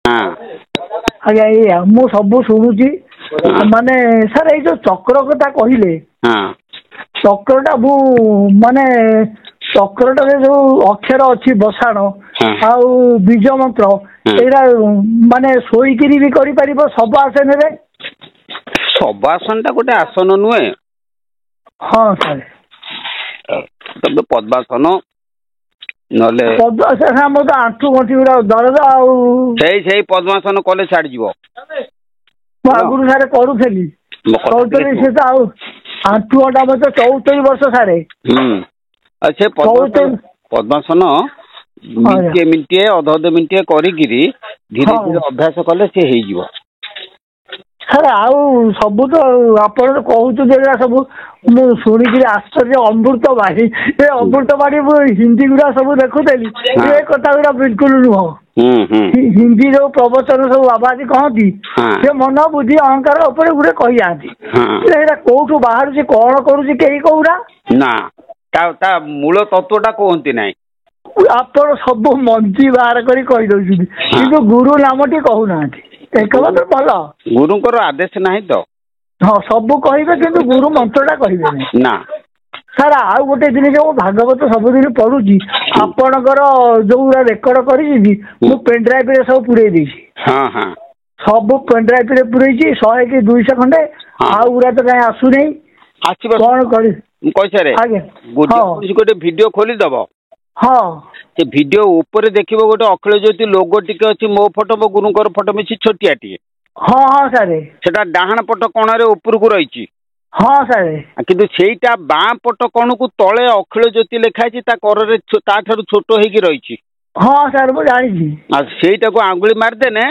ଆଜ୍ଞା ଏଇଆ ମୁଁ ସବୁ ଶୁଣୁଛି ମାନେ ସାର୍ ଏଇ ଯୋଉ ଚକ୍ର କଥା କହିଲେ ଚକ୍ରଟା ମୁଁ ମାନେ ଚକ୍ରଟାରେ ଯୋଉ ଅକ୍ଷର ଅଛି ବସାଣ ଆଉ ବୀଜ ମନ୍ତ୍ର ଏଇଟା ମାନେ ଶୋଇକିରି ବି କରିପାରିବ ସବୁ ଆସନରେ? ସବୁ ଆସନ ଟା ଗୋଟେ ଆସନ ନୁହେଁ। ହଁ ସାର୍ ତମେ ପଦ୍ମାସନ ନହେଲେ ପଦ୍ମାସନ ଆମର ତ ଆଣ୍ଠୁ ଗଣ୍ଠି ଗୁଡା ଦରଜ ଆଉ ସେଇ ପଦ୍ମାସନ କଲେ ଛାଡିଯିବ। ମୁଁ ଆଗରୁ ସାର୍ କରୁଥିଲି ସେ ତ ଆଉ ଆଣ୍ଠୁ ଗଣ୍ଟା ମତେ 74 ବର୍ଷ ସାରେ। ଆଉ ସେ ପଦ୍ମାସନ ମିନିଟିଏ ଅଧ ମିନିଟିଏ କରିକିରି ଧୀରେ ଧୀରେ ଅଭ୍ୟାସ କଲେ ସେ ହେଇଯିବ। ସାର୍ ଆଉ ସବୁ ତ ଆପଣ ତ କହୁଛନ୍ତି ଏଗୁଡ଼ା ସବୁ ମୁଁ ଶୁଣିକିରି ଆଶ୍ଚର୍ଯ୍ୟ ଅମୃତବାଣୀ ଏ ଅମୃତବାଣୀ ମୁଁ ହିନ୍ଦୀ ଗୁଡା ସବୁ ଦେଖୁଥିଲି ଏ କଥା ଗୁଡା ବିଲକୁଲ ନୁହଁ। ହିନ୍ଦୀ ଯୋଉ ପ୍ରବଚନ ସବୁ ବାବାଜୀ କହନ୍ତି ସେ ମନ ବୁଦ୍ଧି ଅହଙ୍କାର ଉପରେ ଗୋଟେ କହିଯାଆନ୍ତି ଏଇଟା କୋଉଠୁ ବାହାରୁଛି କଣ କରୁଛି କେହି କହୁନା। ନା ତା ମୂଳ ତତ୍ଵ ଟା କୁହନ୍ତି ନାହିଁ। ଆପଣ ସବୁ ମଞ୍ଜି ବାହାର କରି କହିଦଉଛନ୍ତି କିନ୍ତୁ ଗୁରୁ ନାମଟି କହୁନାହାନ୍ତି। ଭଲ ଗୁରୁଙ୍କର ଆଦେଶ ନାହିଁ ତ। ହଁ ସବୁ କହିବେ କିନ୍ତୁ ଗୁରୁ ମନ୍ତ୍ରଟା କହିବେନି। ନା ସାର୍ ଆଉ ଗୋଟେ ଜିନିଷ ମୁଁ ଭାଗବତ ସବୁଦିନ ପଢୁଛି ଆପଣଙ୍କର ଯୋଉଗୁଡା ରେକର୍ଡ କରିଛି ମୁଁ ପେନଡ୍ରାଇଭ ରେ ସବୁ ପୁରେଇ ଦେଇଛି। ସବୁ ପେନଡ୍ରାଇଭ ରେ ପୁରେଇଛି 100 କି 200 ଖଣ୍ଡେ ଆଉ ଗୁଡା ତ କାଇଁ ଆସୁନେଇ କଣ କରିବି। ମୁଁ କହିସାରେ ଗୋଟେ ଭିଡିଓ ଖୋଲିଦବ। ସେ ଭିଡିଓ ଉପରେ ଦେଖିବ ଗୋଟେ ଅଖିଳ ଜ୍ୟୋତି ଲୋଗ ଟିକେ ଅଛି ମୋ ଫଟୋ ମୋ ଗୁରୁଙ୍କର ଫଟୋ ମିଶି ଛୋଟିଆଟିଏ। ସାର୍ ସେଟା ଡାହାଣ ପଟ କଣରେ ଉପରକୁ ରହିଛି। କିନ୍ତୁ ସେଇଟା ବାଁ ପଟ କଣକୁ ତଳେ ଅଖିଳ ଜ୍ୟୋତି ଲେଖା ହେଇଛି ତା କରରେ ତା ଠାରୁ ଛୋଟ ହେଇକି ରହିଛି। ସାର୍ ମୁଁ ଜାଣିଛି। ଆଉ ସେଇଟାକୁ ଆଙ୍ଗୁଳି ମାରିଦେନେ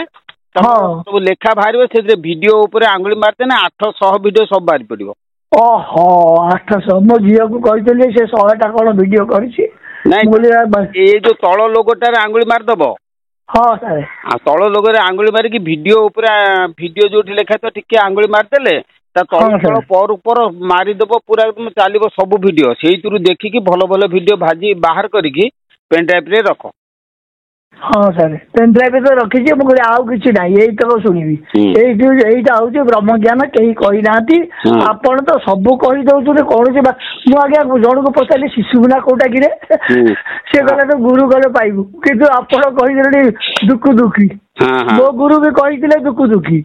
ସବୁ ଲେଖା ବାହାରିବ ସେଥିରେ ଭିଡିଓ ଉପରେ ଆଙ୍ଗୁଳି ମାରିଦେନେ 800 ଭିଡିଓ ସବୁ ବାହାରି ପଡିବ। 800 ମୋ ଝିଅକୁ କହିଥିଲି ସେ 100ଟା କଣ ଭିଡିଓ କରିଛି। ନାଇଁ ଏଇ ଯୋଉ ତଳ ଲୋଗଟାରେ ଆଙ୍ଗୁଳି ମାରିଦବ। ଆଉ ତଳ ଲୋଗରେ ଆଙ୍ଗୁଳି ମାରିକି ଭିଡିଓ ଉପରେ ଭିଡିଓ ଯୋଉଠି ଲେଖାଥିବ ଟିକେ ଆଙ୍ଗୁଳି ମାରିଦେଲେ ତା ତଳ ଉପର ମାରିଦବ ପୁରା ଚାଲିବ ସବୁ ଭିଡିଓ ସେଇଥିରୁ ଦେଖିକି ଭଲ ଭଲ ଭିଡିଓ ବାହାର କରିକି ପେନଡ୍ରାଇଭ ରେ ରଖ। ସାର୍ ପେନଡ୍ରାଇଭ ତ ରଖିଛି ମୁଁ କହିଲି ଆଉ କିଛି ନାହିଁ ଏଇତକ ଶୁଣିବି। ଏଇଟା ହଉଛି ବ୍ରହ୍ମଜ୍ଞାନ କେହି କହିନାହାନ୍ତି ଆପଣ ତ ସବୁ କହିଦଉଛନ୍ତି କୌଣସି ମୁଁ ଆଜ୍ଞା ଜଣକୁ ପଚାରିଲି ଶିଶୁବିନା କୋଉଟା କିରେ ସେ କହିଲେ ତ ଗୁରୁ ଗଲେ ପାଇବୁ କିନ୍ତୁ ଆପଣ କହିଦେଲେ ଦୁଃଖୁ ଦୁଃଖୀ ମୋ ଗୁରୁ ବି କହିଥିଲେ ଦୁଃଖୁ ଦୁଃଖୀ।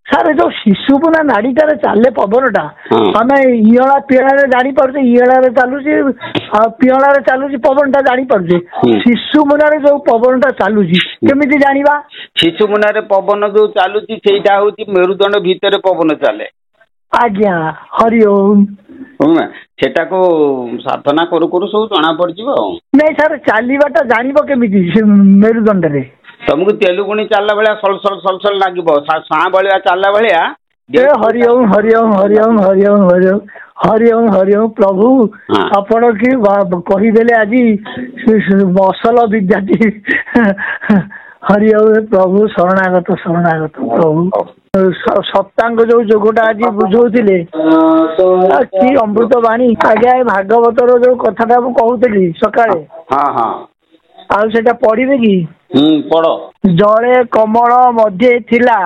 ସାର୍ ଯୋଉ ଶିଶୁପୁନା ନାଡିଟାରେ ଚାଲେ ପବନଟା ଆମେ ଇଅଳା ପିଅଳାରେ ଜାଣିପାରୁଛେ ଇଅଳାରେ ଚାଲୁଛି ଆଉ ପିଅଳାରେ ଚାଲୁଛି ପବନଟା ଜାଣିପାରୁଛେ ଶିଶୁ ମୁନାରେ ଯୋଉ ପବନଟା ଚାଲୁଛି କେମିତି ଜାଣିବା? ଶିଶୁ ମୁନାରେ ପବନ ଯୋଉ ଚାଲୁଛି ସେଇଟା ହଉଛି ମେରୁଦଣ୍ଡ ଭିତରେ ପବନ ଚାଲେ। ଆଜ୍ଞା ହରି ଓମ୍। ସେଟାକୁ ସାଧନା କରୁ କରୁ ସବୁ ଜଣା ପଡିଯିବ ଆଉ। ନାଇଁ ସାର୍ ଚାଲିବାଟା ଜାଣିବ କେମିତି ସେ ମେରୁଦଣ୍ଡରେ? ତମକୁ ତେଲୁଗୁଣି ଚାଲିଲା ଭଳିଆ ସଲସଲ ଲାଗିବ ସାଁ ଭଳିଆ ଚାଲିଲା ଭଳିଆ। ହରି ଓମ୍ ହରି ଓମ୍ ହରି ଓମ୍ ହରି ଓମ୍ ହରି ଓମ୍ ହରି ଓମ୍ ହରି ଓମ୍ ପ୍ରଭୁ ଆପଣ କି କହିଦେଲେ ଆଜି ଅସଲ ବିଦ୍ୟାର୍ଥୀ ହରି ଓମ୍ ପ୍ରଭୁ ଶରଣାଗତ ପ୍ରଭୁ। ସପ୍ତାଙ୍ଗ ଯୋଉ ଯୋଗଟା ଆଜି ବୁଝଉଥିଲେ କି ଅମୃତ ବାଣୀ ଆଜ୍ଞା ଏ ଭାଗବତର ଯୋଉ କଥାଟା ମୁଁ କହୁଥିଲି ସକାଳେ ଆଉ ସେଟା ପଢିବେ କି? ପଢ। ଜଳେ କମଳ ମଧ୍ୟେ ଥିଲା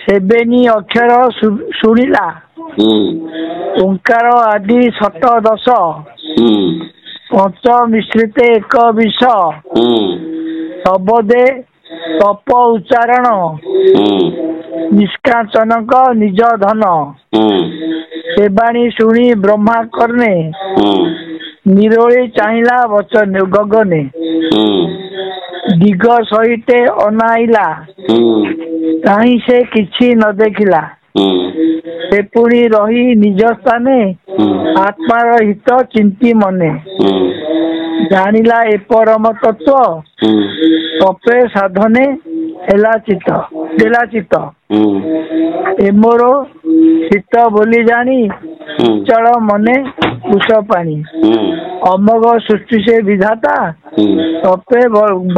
ସେବେନି ଅକ୍ଷର ଶୁଣିଲା ଓଙ୍କାର ଆଦି ଶତ ଦଶ ପଞ୍ଚ ମିଶ୍ରିତେ ଏକ ବିଷ ସବଦେ ତପ ଉଚ୍ଚାରଣ ନିଷ୍କାଞ୍ଚନକ ନିଜ ଧନ ସେବାଣୀ ଶୁଣି ବ୍ରହ୍ମା କର୍ଣ୍ଣେ ନିରୋଳି ଚାହିଁଲା ବଚନେ ଗଗନେ ଦିଗ ସହିତେ ଅନାଇଲା କାହିଁ ସେ କିଛି ନ ଦେଖିଲା ସେ ପୁଣି ରହି ନିଜ ସ୍ଥାନେ ଆତ୍ମାର ହିତ ଚିନ୍ତି ମନେ ଜାଣିଲା ଏ ପରମ ତତ୍ତ୍ୱ ତପେ ସାଧନେ ଦେଲା ଚିତ୍ତ ଏ ମୋର ଶୀତ ବୋଲି ଜାଣି ଚଳ ମନେ କୁଶ ପାଣି ଅମୋଘ ସୃଷ୍ଟି ସେ ବିଧାତା ତପେ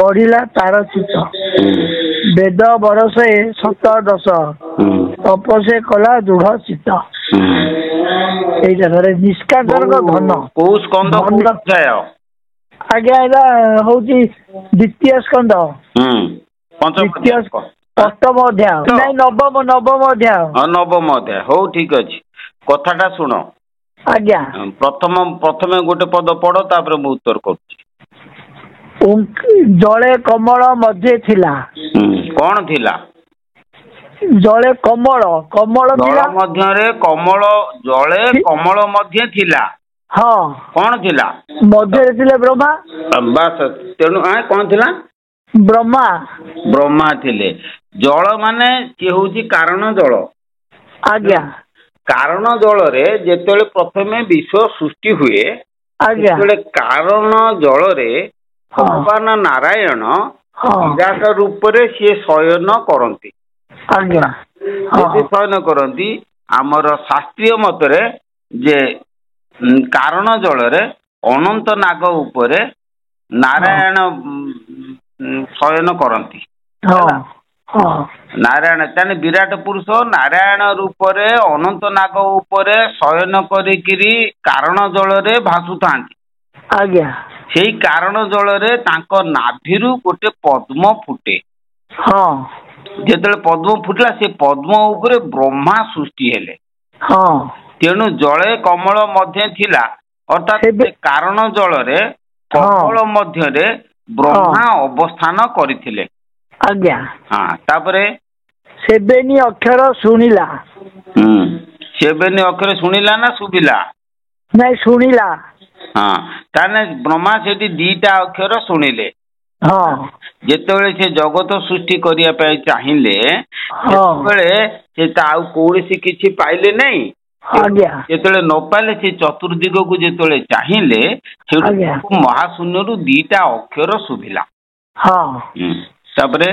ବଢିଲା ତାର ଚିତ୍ତ ବେଦ ବରସେ ଶତ ଦଶ ତପସେ କଲା ଦୃଢ ଚିତ୍ତ। ଏଇଟା ଧରେ ନିଷ୍କାଞ୍ଚନକ ଧନ କୋଉ ସ୍କନ୍ଧ ଆଜ୍ଞା ଏଇଟା ହଉଛି ଦ୍ୱିତୀୟ ସ୍କନ୍ଧ ଅଷ୍ଟମ ଅଧ୍ୟାୟ ନାଇଁ ନବମ ଅଧ୍ୟାୟ। ନବମ ଅଧ୍ୟାୟ। ହଉ ଠିକ ଅଛି, କଥାଟା ଶୁଣ। ଆଜ୍ଞା। ପ୍ରଥମେ ଗୋଟେ ପଦ ପଢ, ତାପରେ ମୁଁ ଉତ୍ତର କରୁଛି। ଜଳେ କମଳ ମଧ୍ୟ ଥିଲା। କଣ ଥିଲା? ଜଳେ କମଳ ଥିଲା ମଧ୍ୟରେ କମଳ, ଜଳେ କମଳ ମଧ୍ୟ ଥିଲା। ହଁ। କଣ ଥିଲା? ମଧ୍ୟରେ ଥିଲେ ବ୍ରହ୍ମା। ବାସ୍, ତେଣୁ କଣ ଥିଲା? ବ୍ରହ୍ମା ଥିଲେ। ଜଳ ମାନେ ସିଏ ହଉଛି କାରଣ ଜଳ। ଆଜ୍ଞା। କାରଣ ଜଳରେ ଯେତେବେଳେ ପ୍ରଥମେ ବିଶ୍ୱ ସୃଷ୍ଟି ହୁଏ, ସେତେବେଳେ କାରଣ ଜଳରେ ଭଗବାନ ନାରାୟଣ ବିରାଟ ରୂପରେ ସିଏ ଶୟନ କରନ୍ତି। ଆଜ୍ଞା। ଯଦି ଶୟନ କରନ୍ତି, ଆମର ଶାସ୍ତ୍ରୀୟ ମତରେ ଯେ କାରଣ ଜଳରେ ଅନନ୍ତ ନାଗ ଉପରେ ନାରାୟଣ ଶୟନ କରନ୍ତି। ନାରାୟଣ ତାହେଲେ ବିରାଟ ପୁରୁଷ ନାରାୟଣ ରୂପରେ ଅନନ୍ତ ନାଗ ଉପରେ ଶୟନ କରିକିରି କାରଣ ଜଳରେ ଭାସୁଥାନ୍ତି। ଆଜ୍ଞା। ସେଇ କାରଣ ଜଳରେ ତାଙ୍କ ନାଭିରୁ ଗୋଟେ ପଦ୍ମ ଫୁଟେ। ଯେତେବେଳେ ପଦ୍ମ ଫୁଟିଲା, ସେ ପଦ୍ମ ଉପରେ ବ୍ରହ୍ମା ସୃଷ୍ଟି ହେଲେ। ତେଣୁ ଜଳେ କମଳ ମଧ୍ୟ ଥିଲା, ଅର୍ଥାତ୍ ସେ କାରଣ ଜଳରେ କମଳ ମଧ୍ୟରେ ବ୍ରହ୍ମା ଅବସ୍ଥାନ କରିଥିଲେ। ଆଜ୍ଞା। ତାପରେ ସେବେନି ଅକ୍ଷର ଶୁଣିଲା। ସେବେନି ଅକ୍ଷର ଶୁଣିଲା ନା ଶୁଭିଲା? ନାଇଁ, ଶୁଣିଲା। ତାହେଲେ ବ୍ରହ୍ମା ସେଠି ଦିଟା ଅକ୍ଷର ଶୁଣିଲେ। ଯେତେବେଳେ ସେ ଜଗତ ସୃଷ୍ଟି କରିବା ପାଇଁ ଚାହିଁଲେ, ସେତେବେଳେ ସେ ଆଉ କୌଣସି କିଛି ପାଇଲେ ନାହିଁ। ଯେତେବେଳେ ନ ପାଇଲେ, ସେ ଚତୁର୍ଦିଗକୁ ଯେତେବେଳେ ଚାହିଁଲେ, ସେଠୁ ମହାଶୂନ୍ୟରୁ ଦିଟା ଅକ୍ଷର ଶୁଭିଲା। ତାପରେ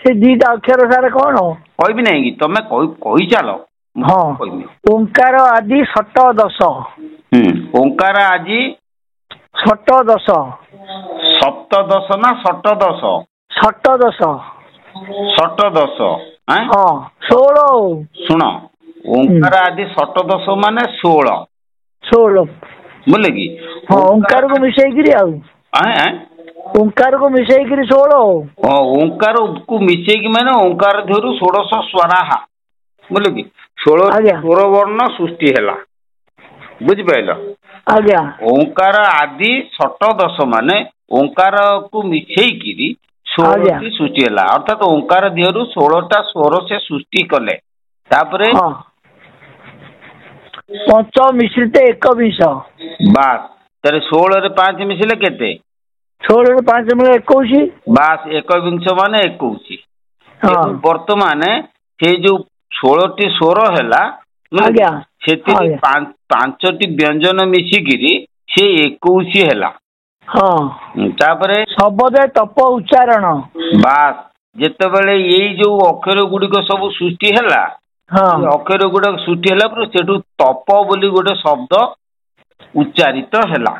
ସେ ଦିଟା ଅକ୍ଷର ସାର୍ କଣ କହିବି ନାହିଁ କି? ତମେ କହିଚାଲ। ଓଙ୍କାର ଆଦି ସତ ଦଶ। ଓଙ୍କାର ଆଜି ସପ୍ତଦଶ। ସପ୍ତଦଶ ନା ଷଟଦଶ? ଷଟଦଶ। ଷଟଦଶ। 16। ଶୁଣ, ଓଙ୍କାର ଆଦି ଷଟଦଶ ମାନେ 16। ବୁଝିଲେ କି? ଓଙ୍କାରକୁ ମିଶେଇକିରି ଆଉ ଓଙ୍କାରକୁ ମିଶେଇକିରି 16। ଓଙ୍କାରକୁ ମିଶେଇକି ମାନେ ଓଙ୍କାର ଧିଅରୁ ଷୋଡଶ ସ୍ୱରାହା। ବୁଝିଲେ କି? 16 ସ୍ୱର ବର୍ଣ୍ଣ ସୃଷ୍ଟି ହେଲା। ବୁଝିପାରିଲ? ଆଜ୍ଞା। ଓଙ୍କାର ଆଦି ଷଟଦଶ ମାନେ ଓଙ୍କାରକୁ ମିଶେଇକିରି 16ଟି ସୃଷ୍ଟି ହେଲା। ଅର୍ଥାତ୍ ଓଙ୍କାର ଧିଅରୁ 16ଟା ସ୍ୱର ସେ ସୃଷ୍ଟି କଲେ। ତାପରେ ପଞ୍ଚ ମିଶ୍ରିତ ଏକବିଂଶ। ବାସ୍, ତାହେଲେ 16ରେ 5 ମିଶିଲେ କେତେ? 16ରେ 5 ମିଳେ 21। ବାସ୍, ଏକବିଂଶ ମାନେ 21। ବର୍ତ୍ତମାନ ସେଇ ଯୋଉ 16ଟି ସ୍ୱର ହେଲା, ସେଥିରେ 5ଟି ବ୍ୟଞ୍ଜନ ମିଶିକିରି ସେ 21 ହେଲା। ତାପରେ ଶବଦେ ତପ ଉଚ୍ଚାରଣ। ବାସ୍, ଯେତେବେଳେ ଏଇ ଯୋଉ ଅକ୍ଷର ଗୁଡିକ ସବୁ ସୃଷ୍ଟି ହେଲା, ଅକ୍ଷର ଗୁଡିକ ସୃଷ୍ଟି ହେଲା ପରେ ସେଠୁ ତପ ବୋଲି ଗୋଟେ ଶବ୍ଦ ଉଚ୍ଚାରିତ ହେଲା।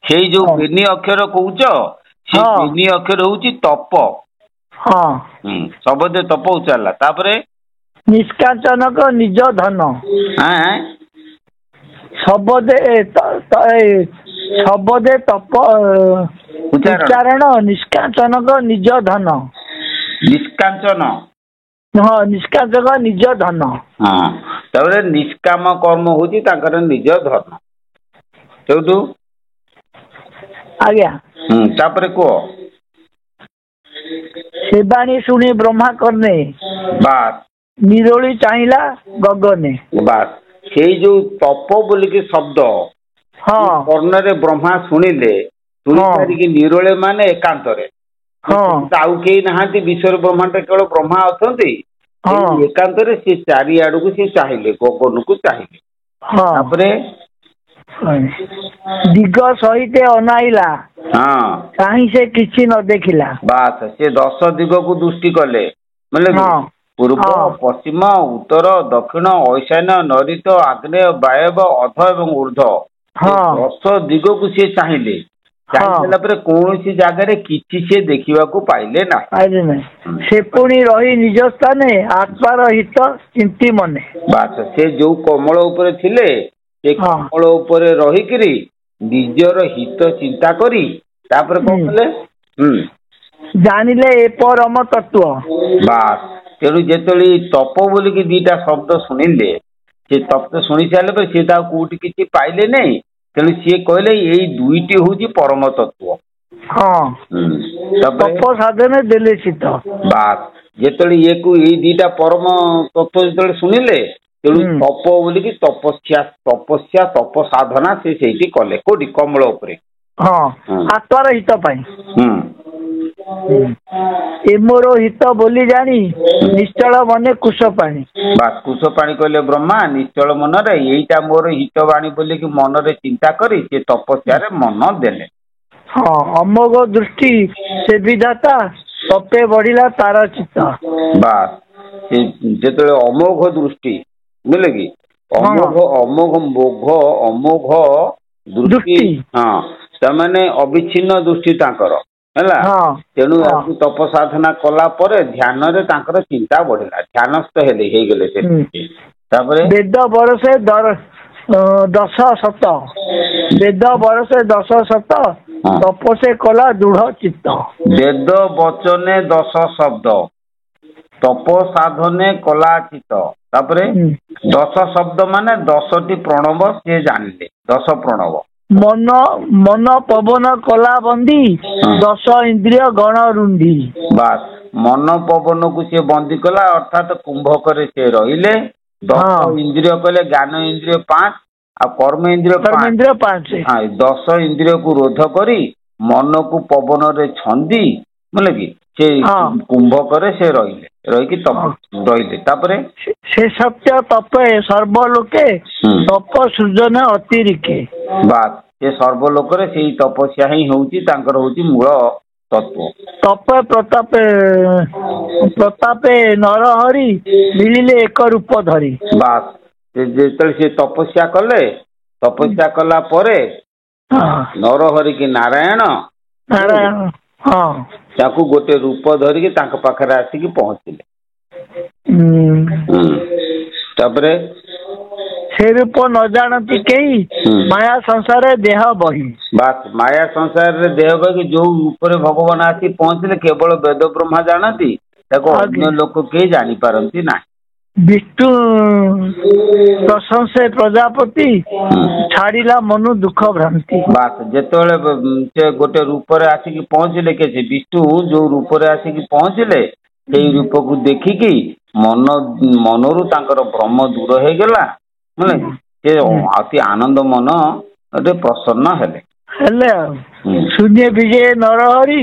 ସେଇ ଯୋଉ ବେନି ଅକ୍ଷର କହୁଛ, ସେଇ ବେନି ଅକ୍ଷର ହଉଛି ତପ। ଶବଦେ ତପ ଉଚ୍ଚାରିଲା। ତାପରେ ନିଷ୍କାଞ୍ଚନକ ନିଜ ଧନ। ଶବଦେ ତପ ଉଚ୍ଚାରଣ ନିଷ୍କାଞ୍ଚନକ ନିଜ ଧନ। ନିଷ୍କାଞ୍ଚନ, ନିଷ୍କାଞ୍ଚକ ନିଜ ଧନ। ତାପରେ ନିଷ୍କାମ କର୍ମ ହଉଛି ତାଙ୍କର ନିଜ ଧର୍ମ। ସେଇଠୁ ଆଜ୍ଞା। ତାପରେ କୁହ। ସେବାଣୀ ଶୁଣି ବ୍ରହ୍ମା କର୍ଣ୍ଣେ। ବାସ୍, ନିରୋଳି ଚାହିଁଲା ଗଗନେ। ବାସ୍, ସେଇ ଯୋଉ ତପ ବୋଲିକି ଶବ୍ଦ କର୍ଣ୍ଣରେ ବ୍ରହ୍ମା ଶୁଣିଲେ, ଶୁଣି ସାରିକି ନିରୋଳେ ମାନେ ଏକାନ୍ତରେ, ଆଉ କେହି ନାହାନ୍ତି ବିଶ୍ୱର ବ୍ରହ୍ମାଣ୍ଡରେ, କେବଳ ବ୍ରହ୍ମା ଅଛନ୍ତି। ଏକାନ୍ତରେ ସେ ଚାରିଆଡକୁ ସେ ଚାହିଁଲେ, ଗଗନକୁ ଚାହିଁଲେ। ତାପରେ ଦିଗ ସହିତ ଅନାଇଲା, କାହିଁ ସେ କିଛି ନ ଦେଖିଲା। ବାସ୍, ସେ 10 ଦିଗକୁ ଦୃଷ୍ଟି କଲେ। ପୂର୍ବ, ପଶ୍ଚିମ, ଉତ୍ତର, ଦକ୍ଷିଣ, ଐଶାନ୍ୟ, ନୈଋତ୍ୟ, ଆଗ୍ନେୟ, ବାୟବ, ଅଧ ଏବଂ ଉର୍ଦ୍ଧ, 10 ଦିଗକୁ ସିଏ ଚାହିଁଲେ। ଚାହିଁ ସାରିଲା ପରେ କୌଣସି ଜାଗାରେ କିଛି ସେ ଦେଖିବାକୁ ପାଇଲେ ନାହିଁ। ସେ ପୁଣି ରହି ନିଜ ସ୍ଥାନେ ଆତ୍ମାର ହିତ ଚିନ୍ତି ମନେ। ବାସ୍, ସେ ଯୋଉ କମଳ ଉପରେ ଥିଲେ, ସେ କମଳ ଉପରେ ରହିକିରି ନିଜର ହିତ ଚିନ୍ତା କରି ତାପରେ କଣ କଲେ? ଜାଣିଲେ ଏ ପରମ ତତ୍ଵ। ବାସ୍ ତେଣୁ ଯେତେବେଳେ ତପ ବୋଲିକି ଦିଟା ଶବ୍ଦ ଶୁଣିଲେ ସେ ତତ୍ଵ ଶୁଣି ସାରିଲା ପରେ ସିଏ ତ ଆଉ କୋଉଠି କିଛି ପାଇଲେ ନାହିଁ। ତେଣୁ ସିଏ କହିଲେ ଏଇ ଦୁଇଟି ହଉଛି ପରମ ତତ୍ଵ। ହଁ ତପ ସାଧନ ଦେଲେ ଚିତ। ବାସ୍ ଯେତେବେଳେ ଇଏକୁ ଏଇ ଦିଟା ପରମ ତତ୍ଵ ଯେତେବେଳେ ଶୁଣିଲେ ତେଣୁ ତପ ବୋଲିକି ତପସ୍ୟା ତପ ସାଧନା ସେ ସେଇଠି କଲେ କୋଉଠି କମଳ ଉପରେ। ହଁ ଆତ୍ମାର ହିତ ପାଇଁ। ଏ ମୋର ହିତ ବୋଲି ଜାଣି ନିଶ୍ଚଳ ମନେ କୁଶ ପାଣି। ବାସ୍ କୁଶ ପାଣି କହିଲେ ବ୍ରହ୍ମା ନିଶ୍ଚଳ ମନରେ ଏଇଟା ମୋର ହିତ ବାଣୀ ବୋଲିକି ମନରେ ଚିନ୍ତା କରି ସେ ତପସ୍ୟାରେ ମନ ଦେଲେ। ହଁ ଅମୋଘ ଦୃଷ୍ଟି ସେ ବିଧାତା ତପେ ବଢିଲା ତାର ଚିତ୍ତ। ବାସ୍ ସେ ଯେତେବେଳେ ଅମୋଘ ଦୃଷ୍ଟି ବୁଝିଲେ କି ଅମୋଘ ଦୃଷ୍ଟି ହଁ ସେମାନେ ଅବିଚ୍ଛିନ୍ନ ଦୃଷ୍ଟି ତାଙ୍କର ହେଲା। ତେଣୁ ଆକୁ ତପ ସାଧନା କଲା ପରେ ଧ୍ୟାନରେ ତାଙ୍କର ଚିନ୍ତା ବଢିଲା ଧ୍ୟାନସ୍ଥ ହେଲେ ହେଇଗଲେ ସେ। ତାପରେ ବେଦ ବରସେ ଦଶ ଶତ ବେଦ ବରସେ ଦଶ ଶତ ତପସେ କଲା ଦୃଢ ଚିତ୍ତ। ବେଦ ବଚନେ 10 ଶବ୍ଦ ତପ ସାଧନେ କଲା ଚିତ। ତାପରେ 10 ଶବ୍ଦ ମାନେ 10ଟି ପ୍ରଣବ ସିଏ ଜାଣିଲେ 10 ପ୍ରଣବ। ମନ ପବନ କଲା ବନ୍ଦୀ 10 ଇନ୍ଦ୍ରିୟ ଗଣ ରୁନ୍ଧି। ବାସ୍ ମନ ପବନକୁ ସିଏ ବନ୍ଦୀ କଲା ଅର୍ଥାତ କୁମ୍ଭକରେ ସେ ରହିଲେ। 10 ଇନ୍ଦ୍ରିୟ କହିଲେ ଜ୍ଞାନ ଇନ୍ଦ୍ରିୟ 5 ଆଉ କର୍ମ ଇନ୍ଦ୍ରିୟ 5। 10 ଇନ୍ଦ୍ରିୟକୁ ରୋଧ କରି ମନକୁ ପବନରେ ଛନ୍ଦି ବୁଝିଲେ କି ସେ କୁମ୍ଭକରେ ସେ ରହିଲେ ରହିକି ରହିଲେ। ତାପରେ ସେ ସତ୍ୟ ତପେ ସର୍ବଲୋକେ ତପ ସୃଜନ ଅତିରିକେ। ବାସ୍ ସେ ସର୍ବଲୋକରେ ସେଇ ତପସ୍ୟା ହିଁ ହଉଛି ତାଙ୍କର ହଉଛି ମୂଳ ତତ୍ଵ। ତପେ ପ୍ରତାପେ ନରହରି ମିଳିଲେ ଏକ ରୂପ ଧରି। ବାସ୍ ଯେତେବେଳେ ସେ ତପସ୍ୟା କଲେ ତପସ୍ୟା କଲା ପରେ ନରହରି କି ନାରାୟଣ ତାକୁ ଗୋଟେ ରୂପ ଧରିକି ତାଙ୍କ ପାଖରେ ଆସିକି ପହଞ୍ଚିଲେ। ତାପରେ ସେ ରୂପ ନ ଜାଣନ୍ତି କେହି ମାୟା ସଂସାରରେ ଦେହ ବହି। ବାସ୍ ମାୟା ସଂସାରରେ ଦେହ ବହିକି ଯୋଉ ଉପରେ ଭଗବାନ ଆସି ପହଞ୍ଚିଲେ କେବଳ ବେଦ ବ୍ରହ୍ମା ଜାଣନ୍ତି ତାକୁ ଅନ୍ୟ ଲୋକ କେହି ଜାଣିପାରନ୍ତି ନାହିଁ। ବିଷ୍ଣୁ ପ୍ରଶଂସେ ପ୍ରଜାପତି ଛାଡ଼ିଲା ମନୁ ଦୁଃଖ ଭ୍ରାନ୍ତି। ବାସ୍ ଯେତେବେଳେ ସେ ଗୋଟେ ରୂପରେ ଆସିକି ପହଞ୍ଚିଲେ କିଛି ବିଷ୍ଣୁ ଯୋଉ ରୂପରେ ଆସିକି ପହଞ୍ଚିଲେ ସେଇ ରୂପକୁ ଦେଖିକି ମନରୁ ତାଙ୍କର ଭ୍ରମ ଦୂର ହେଇଗଲା। ସେ ଅତି ଆନନ୍ଦ ମନରେ ପ୍ରସନ୍ନ ହେଲେ। ଆଉ ଶୂନ୍ୟ ବିଜେ ନରହରି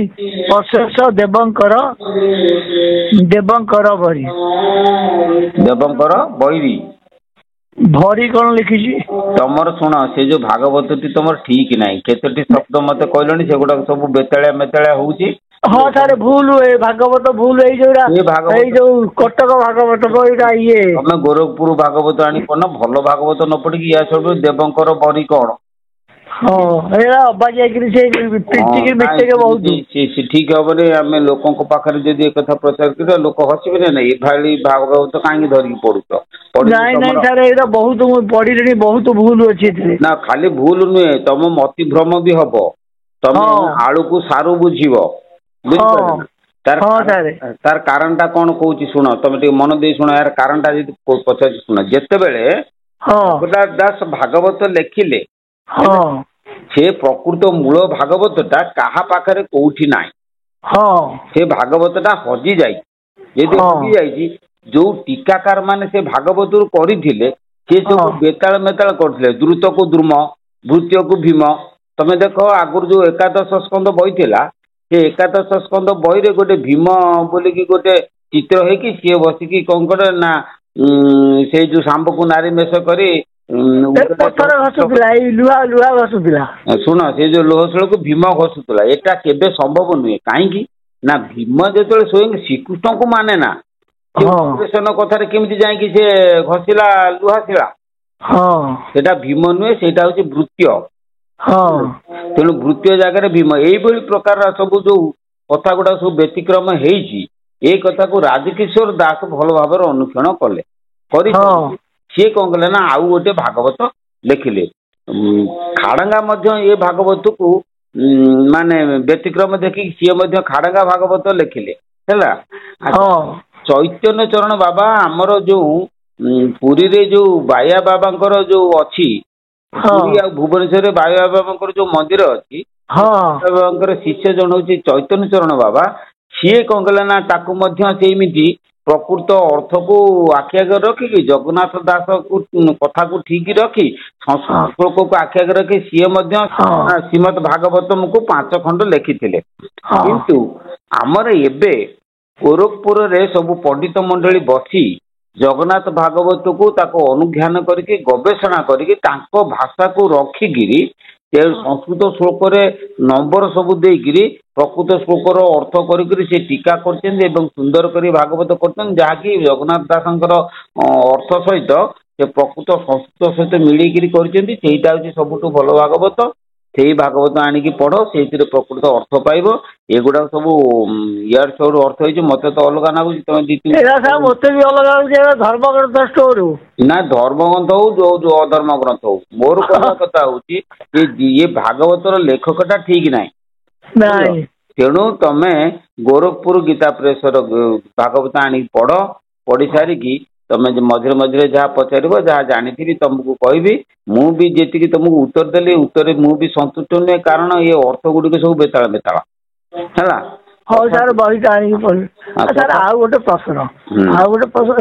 ଅଶେଷ ଦେବଙ୍କର ଭରି। ଦେବଙ୍କର ବୈରୀ ଭରି କଣ ଲେଖିଛି? ତମର ଶୁଣ ସେ ଯୋଉ ଭାଗବତଟି ତମର ଠିକ ନାହିଁ କେତୋଟି ଶବ୍ଦ ମତେ କହିଲଣି ସେଗୁଡାକ ସବୁ ବେତାଳିଆ ମେତାଳିଆ ହଉଛି। ହଁ ସାର୍ ଭୁଲ ଏ ଭାଗବତ ଭୁଲ ଏଇ ଯୋଉଟା ଏଇ ଯୋଉ କଟକ ଭାଗବତ ଏଇଟା ଇଏ ତମେ ଗୋରଖପୁର ଭାଗବତ ଆଣି ପଢୁନ ଭଲ ଭାଗବତ ନ ପଢିକି ୟା ସବୁ ଦେବଙ୍କର ବରି କଣ? ଠିକ ହବନି ଆମେ ଲୋକଙ୍କ ପାଖରେ ଯଦି ଏକଥା ପ୍ରଚାର କରିବା ଲୋକ ହସିବେ ନା ନାଇଁ ଏଭଳି ଭାଗବତ କାହିଁକି ଧରିକି ପଢୁଛ? ନାଇଁ ସାର୍ ଏଇଟା ବହୁତ ମୁଁ ପଢିଲିଣି ବହୁତ ଭୁଲ ଅଛି ଏଥିରେ। ନା ଖାଲି ଭୁଲ ନୁହେଁ ତମ ମତି ଭ୍ରମ ବି ହବ ତମେ ଆଳୁକୁ ସାରୁ ବୁଝିବ ବୁଝିପାରିଲ ନା? ତାର କାରଣ ଟା କଣ କହୁଛି ଶୁଣ ତମେ ଟିକେ ମନ ଦେଇ ଶୁଣ ଏହାର କାରଣ ଟା ଯଦି ପଚାରୁଛି ଶୁଣ ଯେତେବେଳେ ଜଗନ୍ନାଥ ଦାସ ଭାଗବତ ଲେଖିଲେ ସେ ପ୍ରକୃତ ମୂଳ ଭାଗବତ ଟା କାହା ପାଖରେ କୋଉଠି ନାହିଁ। ସେ ଭାଗବତ ଟା ହଜି ଯାଇଛି ଯଦି ହଜି ଯାଇଛି ଯୋଉ ଟୀକାକାର ମାନେ ସେ ଭାଗବତରୁ କରିଥିଲେ ସେ ସବୁ ବେତାଳ ମେତାଳ କରିଥିଲେ ଦ୍ରୁତକୁ ଦ୍ରୁମ ଭୃତ୍ୟକୁ ଭୀମ। ତମେ ଦେଖ ଆଗରୁ ଯୋଉ ଏକାଦଶ ସ୍କନ୍ଦ ବହି ଥିଲା ସେ ଏକାଦଶ ସ୍କନ୍ଦ ବହିରେ ଗୋଟେ ଭୀମ ବୋଲିକି ଗୋଟେ ଚିତ୍ର ହେଇକି ସିଏ ବସିକି କଣ କରେ ନା ସେଇ ଯୋଉ ଶାମ୍ବକୁ ନାରୀ ବେଶ କରି ଶୁଣ ସେ ଯୋଉ ଲୌହ ଶିଳକୁ ଭୀମ ଘଷୁଥିଲା ଏଟା କେବେ ସମ୍ଭବ ନୁହେଁ କାହିଁକି ନା ଭୀମ ଯେତେବେଳେ ସ୍ୱୟଂ ଶ୍ରୀକୃଷ୍ଣଙ୍କୁ ମାନେ ନା ଅପରେସନ କଥାରେ କେମିତି ଯାଇକି ସେ ଘଷିଲା ଲୁହା ଶିଳା ସେଟା ଭୀମ ନୁହେଁ ସେଇଟା ହଉଛି ଭୃତ୍ୟ। ତେଣୁ ଭୃତ୍ୟ ଜାଗାରେ ଭୀମ ଏଇଭଳି ପ୍ରକାର ସବୁ ଯୋଉ କଥା ଗୁଡା ସବୁ ବ୍ୟତିକ୍ରମ ହେଇଛି ଏଇ କଥାକୁ ରାଜକିଶୋର ଦାସ ଭଲ ଭାବରେ ଅନୁକ୍ଷଣ କଲେ ସିଏ କଣ କଲେ ନା ଆଉ ଗୋଟେ ଭାଗବତ ଲେଖିଲେ। ଖାଡଙ୍ଗା ମଧ୍ୟ ଏ ଭାଗବତକୁ ମାନେ ବ୍ୟତିକ୍ରମ ଦେଖିକି ସିଏ ମଧ୍ୟ ଖାଡଙ୍ଗା ଭାଗବତ ଲେଖିଲେ ହେଲା। ଚୈତନ୍ୟ ଚରଣ ବାବା ଆମର ଯୋଉ ପୁରୀରେ ଯୋଉ ବାୟା ବାବାଙ୍କର ଯୋଉ ଅଛି, ପୁରୀ ଆଉ ଭୁବନେଶ୍ୱରରେ ବାୟା ବାବାଙ୍କର ଯୋଉ ମନ୍ଦିର ଅଛି, ବାବାଙ୍କର ଶିଷ୍ୟ ଜଣ ହଉଛି ଚୈତନ୍ୟ ଚରଣ ବାବା। ସିଏ କଣ କଲେ ନା ତାକୁ ମଧ୍ୟ ସେମିତି ପ୍ରକୃତ ଅର୍ଥକୁ ଆଖି ଆଗରେ ରଖିକି ଜଗନ୍ନାଥ ଦାସକୁ କଥାକୁ ଠିକ ରଖି ସଂସ୍କୃତ ଶ୍ଳୋକକୁ ଆଖି ଆଗରେ ରଖି ସିଏ ମଧ୍ୟ ଶ୍ରୀମଦ୍ ଭାଗବତମକୁ 5 ଖଣ୍ଡ ଲେଖିଥିଲେ। କିନ୍ତୁ ଆମର ଏବେ ଗୋରଖପୁରରେ ସବୁ ପଣ୍ଡିତ ମଣ୍ଡଳୀ ବସି ଜଗନ୍ନାଥ ଭାଗବତକୁ ତାକୁ ଅନୁଧ୍ୟାନ କରିକି ଗବେଷଣା କରିକି ତାଙ୍କ ଭାଷାକୁ ରଖିକିରି ସଂସ୍କୃତ ଶ୍ଳୋକରେ ନମ୍ବର ସବୁ ଦେଇକିରି ପ୍ରକୃତ ଶ୍ଳୋକର ଅର୍ଥ କରିକିରି ସେ ଟୀକା କରିଛନ୍ତି ଏବଂ ସୁନ୍ଦର କରି ଭାଗବତ କରିଛନ୍ତି, ଯାହାକି ଜଗନ୍ନାଥ ଦାସଙ୍କର ଅର୍ଥ ସହିତ ସେ ପ୍ରକୃତ ସଂସ୍କୃତ ସହିତ ମିଳେଇକିରି କରିଛନ୍ତି। ସେଇଟା ହଉଛି ସବୁଠୁ ଭଲ ଭାଗବତ। ସେଇ ଭାଗବତ ଆଣିକି ପଢ, ସେଇଥିରେ ପ୍ରକୃତ ଅର୍ଥ ପାଇବ। ଏଗୁଡାକ ସବୁ ଇଆଡୁ ସିଆଡୁ ଅର୍ଥ ହେଇଛି, ମତେ ତ ଅଲଗା ଲାଗୁଛି। ତମେ ମତେ ବି ଅଲଗା ଲାଗୁଛି ଧର୍ମଗ୍ରନ୍ଥ ଷ୍ଟୋର ନା ଧର୍ମଗ୍ରନ୍ଥ ହଉ ଯୋଉ ଅଧର୍ମ ଗ୍ରନ୍ଥ ହଉ, ମୋର କହିବା କଥା ହଉଛି ଇଏ ଭାଗବତର ଲେଖକଟା ଠିକ ନାହିଁ। ତେଣୁ ତମେ ଗୋରଖପୁର ଗୀତା ପ୍ରେସର ଭାଗବତ ଆଣିକି ପଢ। ପଢି ସାରିକି ତମେ ମଝିରେ ମଝିରେ ଯାହା ପଚାରିବ, ଯାହା ଜାଣିଥିବି ତମକୁ କହିବି। ମୁଁ ବି ଯେତିକି ତମକୁ ଉତ୍ତର ଦେଲି, ଉତ୍ତରରେ ମୁଁ ବି ସନ୍ତୁଷ୍ଟ ନୁହେଁ, କାରଣ ଏ ଅର୍ଥ ଗୁଡିକ ସବୁ ବେତାଳ ବେତାଳ ହେଲା। ହଉ ସାର୍ ବହିଟା ଆଣିକି ପଢିବି। ସାର୍ ଆଉ ଗୋଟେ ପ୍ରଶ୍ନ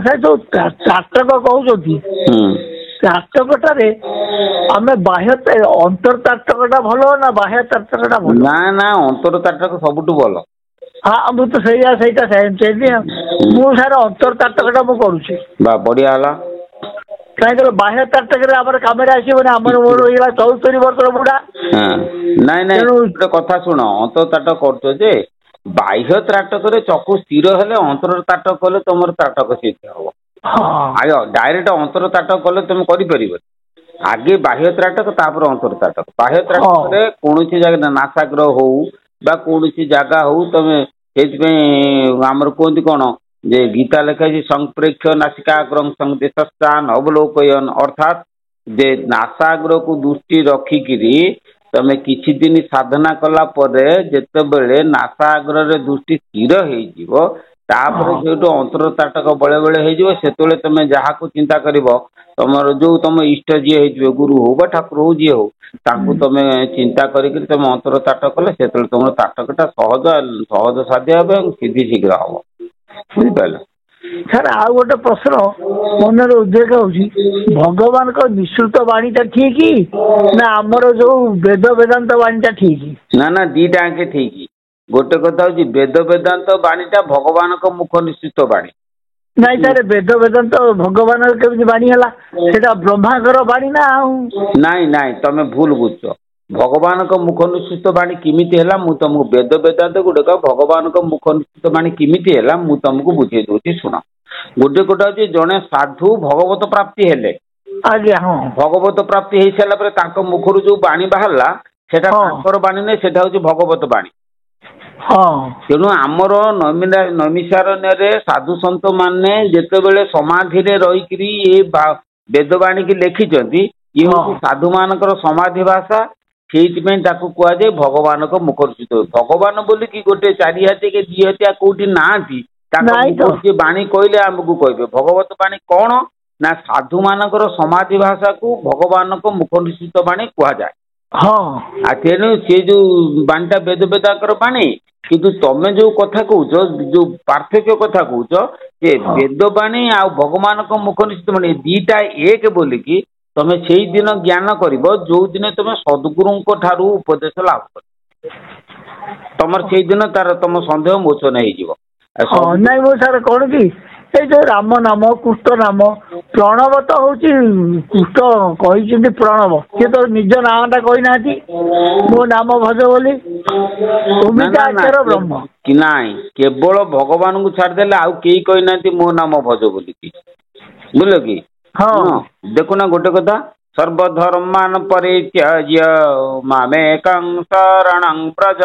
ସାର୍, ଯୋଉ ତ୍ରାଟକ କହୁଛନ୍ତି, ତ୍ରାଟକଟାରେ ଆମେ ବାହ୍ୟ ଅନ୍ତର ତ୍ରାଟକଟା ଭଲ ନା ବାହ୍ୟ ତ୍ରାଟକଟା ଭଲ? ନା ଅନ୍ତର ତ୍ରାଟକ ସବୁଠୁ ଭଲ। ମୁଁ ତ ସେଇଟା ମୁଁ ସାର୍ ଅନ୍ତର ତ୍ରାଟକଟା ମୁଁ କରୁଛି। ବଢିଆ ହେଲା। କାହିଁକି ବାହ୍ୟ ତ୍ରାଟକରେ ଆମର କାମରେ ଆସିବନି, ଆମର ମୋର ହେଇଗଲା 74 ବର୍ଷର ବୁଢା। ନାଇଁ ଗୋଟେ କଥା ଶୁଣ, ଅନ୍ତର ତ୍ରାଟକ କରୁଛ ଯେ ବାହ୍ୟ ତ୍ରାଟକରେ ଚକ୍ଷୁ ସ୍ଥିର ହେଲେ ଅନ୍ତର ତ୍ରାଟକ କଲେ ତମର ତ୍ରାଟକ ସିଦ୍ଧ ହବ। ଆଗ ଡାଇରେକ୍ଟ ଅନ୍ତର ତ୍ରାଟକ କଲେ ତମେ କରିପାରିବନି। ଆଗେ ବାହ୍ୟ ତ୍ରାଟକ, ତାପରେ ଅନ୍ତର ତ୍ରାଟକ। ବାହ୍ୟ ତ୍ରାଟକରେ କୌଣସି ଜାଗା ନାସାଗ୍ର ହଉ ବା କୌଣସି ଜାଗା ହଉ, ତମେ ସେଇଥିପାଇଁ ଆମର କୁହନ୍ତି କଣ ଯେ ଗୀତା ଲେଖା ହେଇଛି ସଂପ୍ରେକ୍ଷ ନାସିକାଗ୍ରଂ ସଂଦେଶାନ ଅବଲୋକୟନ, ଅର୍ଥାତ୍ ଯେ ନାସାଗ୍ରକୁ ଦୃଷ୍ଟି ରଖିକିରି ତମେ କିଛି ଦିନ ସାଧନା କଲା ପରେ ଯେତେବେଳେ ନାସାଗ୍ରରେ ଦୃଷ୍ଟି ସ୍ଥିର ହେଇଯିବ, ତାପରେ ସେଇଠୁ ଅନ୍ତର ତ୍ରାଟକ ବେଳେ ବେଳେ ହେଇଯିବ। ସେତେବେଳେ ତମେ ଯାହାକୁ ଚିନ୍ତା କରିବ, ତମର ଯୋଉ ତମ ଇଷ୍ଟ ଯିଏ ହେଇଯିବ, ଗୁରୁ ହଉ ବା ଠାକୁର ହଉ ଯିଏ ହଉ, ତାଙ୍କୁ ତମେ ଚିନ୍ତା କରିକି ତମେ ଅନ୍ତର ତ୍ରାଟକ କଲେ ସେତେବେଳେ ତମର ତ୍ରାଟକଟା ସହଜ ସାଧ୍ୟ ହେବ ଏବଂ ସିଦ୍ଧି ଶୀଘ୍ର ହବ। ବୁଝିପାରିଲ? ସାର୍ ଆଉ ଗୋଟେ ପ୍ରଶ୍ନ ମନରେ ଉଦ୍ବେଗ ହଉଛି, ଭଗବାନଙ୍କ ନିଃସୃତ ବାଣୀଟା ଠିକ ନା ଆମର ଯୋଉ ବେଦ ବେଦାନ୍ତ ବାଣୀଟା ଠିକ? ନା ଦିଟା ଆଙ୍କେ ଠିକ। ଗୋଟେ କଥା ହଉଛି ବେଦ ବେଦାନ୍ତ ବାଣୀଟା ଭଗବାନଙ୍କ ମୁଖ ନିଃସୃତ ବାଣୀ। ନାଇଁ ସାର୍, ବେଦ ବେଦାନ୍ତ ଭଗବାନଙ୍କ କେମିତି ବାଣୀ ହେଲା? ସେଟା ବ୍ରହ୍ମାଙ୍କର ବାଣୀ ନା? ଆଉ ନାଇଁ ତମେ ଭୁଲ ବୁଝୁଛ। ଭଗବାନଙ୍କ ମୁଖ ନିଃସୃତ ବାଣୀ କେମିତି ହେଲା, ମୁଁ ତମକୁ ବେଦ ବେଦାନ୍ତ ଗୁଡିକ ଭଗବାନଙ୍କ ମୁଖ ନିଃସୃତ ବାଣୀ କେମିତି ହେଲା ମୁଁ ତମକୁ ବୁଝେଇ ଦଉଛି ଶୁଣ। ଗୋଟେ ହଉଛି ଜଣେ ସାଧୁ ଭଗବତ ପ୍ରାପ୍ତି ହେଲେ, ଆଜ୍ଞା ଭଗବତ ପ୍ରାପ୍ତି ହେଇସାରିଲା ପରେ ତାଙ୍କ ମୁଖରୁ ଯୋଉ ବାଣୀ ବାହାରିଲା ସେଟା ତାଙ୍କର ବାଣୀ ନାହିଁ, ସେଟା ହଉଛି ଭଗବତ ବାଣୀ। ତେଣୁ ଆମର ନୈମିଷାରଣ୍ୟରେ ସାଧୁ ସନ୍ଥ ମାନେ ଯେତେବେଳେ ସମାଧିରେ ରହିକିରି ଏ ବେଦବାଣୀ କି ଲେଖିଛନ୍ତି, ଇଏ ହଉଛି ସାଧୁ ମାନଙ୍କର ସମାଧି ଭାଷା। ସେଇଥିପାଇଁ ତାକୁ କୁହାଯାଏ ଭଗବାନଙ୍କ ମୁଖ ନିଃସୃତ। ଭଗବାନ ବୋଲିକି ଗୋଟେ 4 ହାତ କି 2 ହାତିଆ କୋଉଠି ନାହାନ୍ତି, ତାଙ୍କ ଯିଏ ବାଣୀ କହିଲେ ଆମକୁ କହିବେ। ଭଗବତ ବାଣୀ କଣ ନା ସାଧୁ ମାନଙ୍କର ସମାଧି ଭାଷାକୁ ଭଗବାନଙ୍କ ମୁଖ ନିଃସୃତ ବାଣୀ କୁହାଯାଏ। ତେଣୁ ସେ ଯୋଉ ବାଣୀଟା ବେଦ ବେଦାଙ୍କର ବାଣୀ। କିନ୍ତୁ ତମେ ଯୋଉ କଥା କହୁଛ, ଯୋଉ ପାର୍ଥକ୍ୟ କଥା କହୁଛ, ଯେ ବେଦ ବାଣୀ ଆଉ ଭଗବାନଙ୍କ ମୁଖ ନିଃସୃତ ବାଣୀ ଦିଟା ଏକ ବୋଲିକି ତମେ ସେଇ ଦିନ ଜ୍ଞାନ କରିବ ଯୋଉ ଦିନ ତମେ ସଦ୍ଗୁରୁଙ୍କ ଠାରୁ ଉପଦେଶ ଲାଭ କରିବ। ତମର ସେଇଦିନ ତମ ସନ୍ଦେହ ମୋଚନ ହେଇଯିବ। ନାଇଁ ମୁଁ ସାର୍ କଣ କି, ଏଇ ଯୋଉ ରାମ ନାମ, କୃଷ୍ଣ ନାମ, ପ୍ରଣବ ତ ହଉଛି କୃଷ୍ଣ କହିଛନ୍ତି ପ୍ରଣବ, ସିଏ ତ ନିଜ ନାଁ ଟା କହିନାହାନ୍ତି ମୋ ନାମ ଭଜ ବୋଲି। ବ୍ରହ୍ମ ନାଇଁ, କେବଳ ଭଗବାନଙ୍କୁ ଛାଡିଦେଲେ ଆଉ କେହି କହିନାହାନ୍ତି ମୋ ନାମ ଭଜ ବୋଲିକି। ବୁଝିଲ କି? ଦେଖୁନା ଗୋଟେ କଥା, ସର୍ବଧର୍ମାନ ପରିତ୍ୟଜ୍ୟ ମାମେକଂ ଶରଣଂ ବ୍ରଜ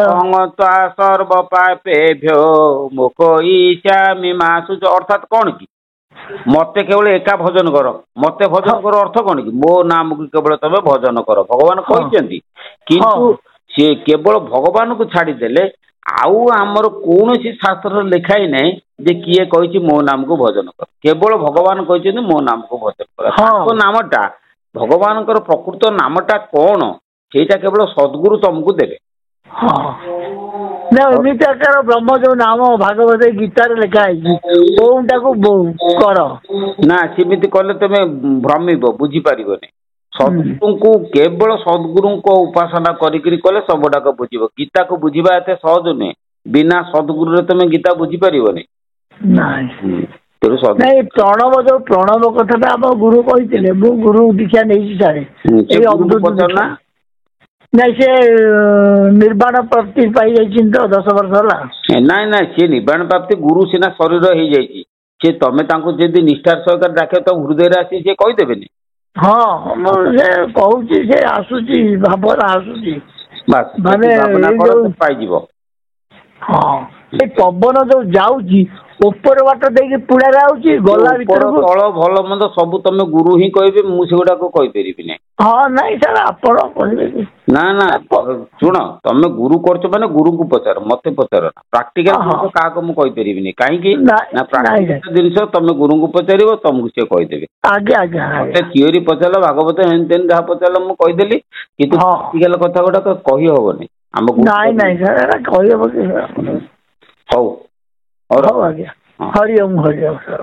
ଅହଂ ତ୍ୱା ସର୍ବ ପାପେଭ୍ୟୋ ମୋକ୍ଷ ଇଚ୍ଛାମି ମା ଶୁଚ। ଅର୍ଥାତ୍ କଣ କି, ମତେ କେବଳ ଏକା ଭଜନ କର। ମତେ ଭଜନ କର ଅର୍ଥ କଣ କି, ମୋ ନାମକୁ କେବଳ ତମେ ଭଜନ କର, ଭଗବାନ କହିଛନ୍ତି। କିନ୍ତୁ सी केवल भगवान को छाड़देले आउ आमर कौन शास्त्र लिखाई ना जे किए कही मो नाम को भजन कर केवल भगवान कहते मो नाम को भजन कर नामटा भगवान प्रकृत नामटा कौन सेटा केवल सद्गुरु तुमको देवे एमती आकार ब्रह्म जो नाम भागवत गीतार लिखाई बोटा को कर ना सेमती कले तुम भ्रमिब बुझीपार सद्गुरु को केवल सद्गुरु को उपासना कले सबटाक बुझीब गीता को बुझा एत सहज नुहे बिना सद्गुरु तुम गीता बुझीपार प्रणव जो प्रणव कथा आम गुरु कही गुरु दीक्षा नहीं सारे नहीं से निर्वाण प्राप्ति पाई तो 10 वर्ष है ना ना सी निर्वाण प्राप्ति गुरु सीना शरीर हो जाए तमें जदि निष्ठार सहकार डाक तो हृदय आसी सी कहीदेवे हाँ कहूँ आसूची भावना आसूची माने पाई हाँ पवन जो जाऊँगी ऊपर बाट देकी पुड़ा गला तल भल मंद सब तुम गुरु ही कहे मुझे कहीपरि हाँ नाई सर आप ना ना शुण तुम गुरु कर माने गुरु को पचार मत पचार ना प्राक्टिकल क्या मुझे कहीं प्राक्टिकल जिन तुम गुरु को पचार तुमको सी कहीदेवे मत थीओरी पचार भागवत हेन तेन जहाँ पचार मुझे कहीदेली कि प्राक्टिकल कथा गुड़ाक कही हेनी आम हौ आज्ञा हरि ओम सर।